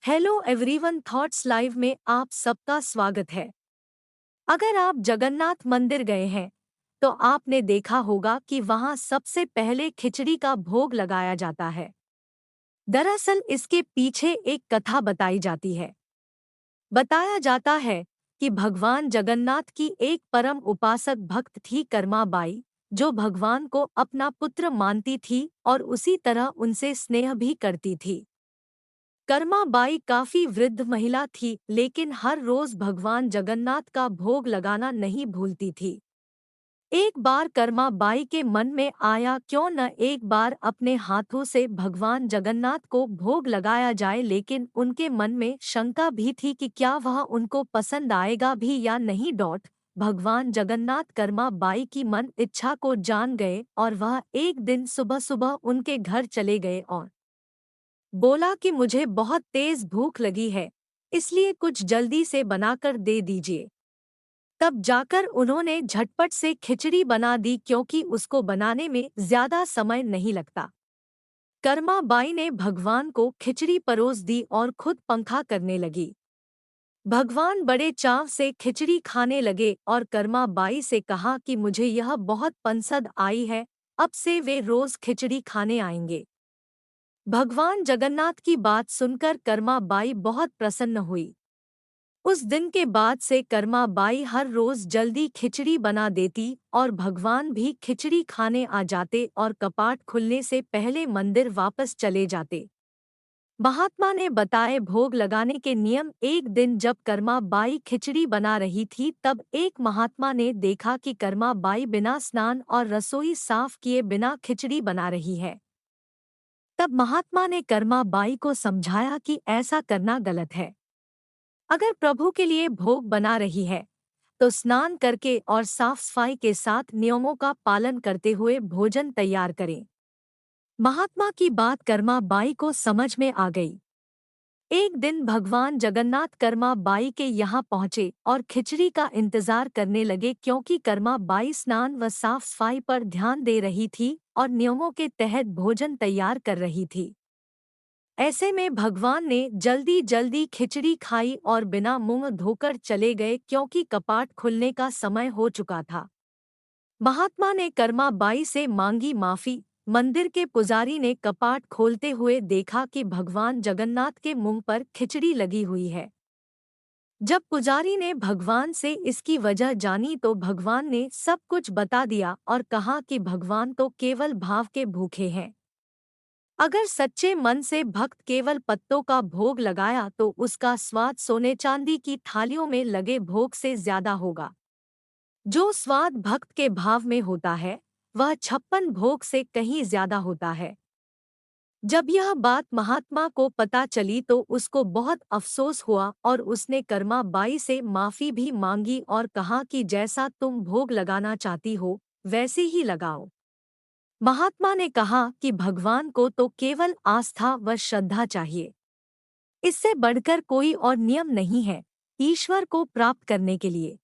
Hello everyone, thoughts live में आप सबका स्वागत है। अगर आप जगन्नाथ मंदिर गए हैं तो आपने देखा होगा कि वहां सबसे पहले खिचड़ी का भोग लगाया जाता है। दरअसल इसके पीछे एक कथा बताई जाती है। बताया जाता है कि भगवान जगन्नाथ की एक परम उपासक भक्त थी कर्मा बाई, जो भगवान को अपना पुत्र मानती थी और उसी तरह उनसे स्नेह भी करती थी। कर्मा बाई काफी वृद्ध महिला थी, लेकिन हर रोज भगवान जगन्नाथ का भोग लगाना नहीं भूलती थी। एक बार कर्मा बाई के मन में आया, क्यों न एक बार अपने हाथों से भगवान जगन्नाथ को भोग लगाया जाए, लेकिन उनके मन में शंका भी थी कि क्या वह उनको पसंद आएगा भी या नहीं। भगवान जगन्नाथ कर्मा बाई की मन इच्छा को जान गए और वह एक दिन सुबह सुबह उनके घर चले गए और बोला कि मुझे बहुत तेज भूख लगी है, इसलिए कुछ जल्दी से बनाकर दे दीजिए। तब जाकर उन्होंने झटपट से खिचड़ी बना दी, क्योंकि उसको बनाने में ज्यादा समय नहीं लगता। कर्मा बाई ने भगवान को खिचड़ी परोस दी और खुद पंखा करने लगी। भगवान बड़े चाव से खिचड़ी खाने लगे और कर्मा बाई से कहा कि मुझे यह बहुत पसंद आई है, अब से वे रोज खिचड़ी खाने आएंगे। भगवान जगन्नाथ की बात सुनकर कर्मा बाई बहुत प्रसन्न हुई। उस दिन के बाद से कर्मा बाई हर रोज जल्दी खिचड़ी बना देती और भगवान भी खिचड़ी खाने आ जाते और कपाट खुलने से पहले मंदिर वापस चले जाते। महात्मा ने बताए भोग लगाने के नियम। एक दिन जब कर्मा बाई खिचड़ी बना रही थी, तब एक महात्मा ने देखा कि कर्मा बाई बिना स्नान और रसोई साफ किए बिना खिचड़ी बना रही है। तब महात्मा ने कर्मा बाई को समझाया कि ऐसा करना गलत है। अगर प्रभु के लिए भोग बना रही है तो स्नान करके और साफ सफाई के साथ नियमों का पालन करते हुए भोजन तैयार करें। महात्मा की बात कर्मा बाई को समझ में आ गई। एक दिन भगवान जगन्नाथ कर्मा बाई के यहाँ पहुँचे और खिचड़ी का इंतजार करने लगे, क्योंकि कर्मा बाई स्नान व साफ सफाई पर ध्यान दे रही थी और नियमों के तहत भोजन तैयार कर रही थी। ऐसे में भगवान ने जल्दी जल्दी खिचड़ी खाई और बिना मुंह धोकर चले गए, क्योंकि कपाट खुलने का समय हो चुका था। महात्मा ने कर्मा बाई से मांगी माफी। मंदिर के पुजारी ने कपाट खोलते हुए देखा कि भगवान जगन्नाथ के मुंह पर खिचड़ी लगी हुई है। जब पुजारी ने भगवान से इसकी वजह जानी तो भगवान ने सब कुछ बता दिया और कहा कि भगवान तो केवल भाव के भूखे हैं। अगर सच्चे मन से भक्त केवल पत्तों का भोग लगाया तो उसका स्वाद सोने चांदी की थालियों में लगे भोग से ज्यादा होगा। जो स्वाद भक्त के भाव में होता है वह 56 भोग से कहीं ज्यादा होता है। जब यह बात महात्मा को पता चली तो उसको बहुत अफसोस हुआ और उसने कर्मा बाई से माफी भी मांगी और कहा कि जैसा तुम भोग लगाना चाहती हो वैसे ही लगाओ। महात्मा ने कहा कि भगवान को तो केवल आस्था व श्रद्धा चाहिए, इससे बढ़कर कोई और नियम नहीं है ईश्वर को प्राप्त करने के लिए।